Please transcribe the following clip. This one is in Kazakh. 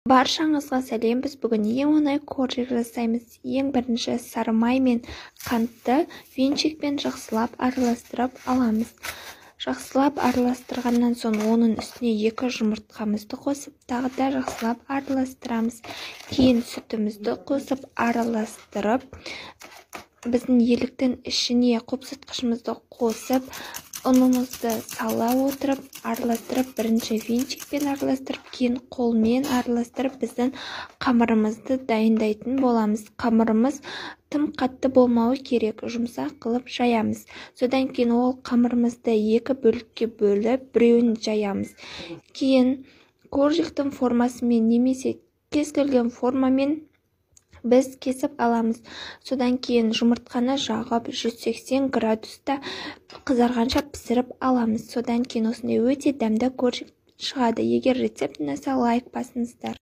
Баршаңызға сәлем. Біз бүгін ең оңай коржик жасаймыз. Ең бірінші сары май мен қантты венчикпен жақсылап араластырып аламыз. Жақсылап араластырғаннан соң оның үстіне 2 жұмыртқамызды қосып, тағы да жақсылап араластырамыз. Кейін сүтімізді қосып араластырып, біздің еліктің ішіне қопсытқышымызды қосып, ұнымызды сала отырып, араластырып, бірінші венчикпен араластырып, кейін қолмен араластырып, біздің қамырымызды дайындайтын боламыз. Қамырымыз тым қатты болмауы керек, жұмсақ қылып жаямыз. Содан кейін ол қамырымызды 2 бөлікке бөліп, біреуін жаямыз. Кейін коржиктің формасымен немесе кез келген формамен біз кесіп аламыз. Содан кейін жұмыртқаны жағып 180 градуста қызарғанша пісіріп аламыз. Содан кейін осындай өте дәмді коржик шығады. Егер рецепт ұнаса, лайк басыңыздар.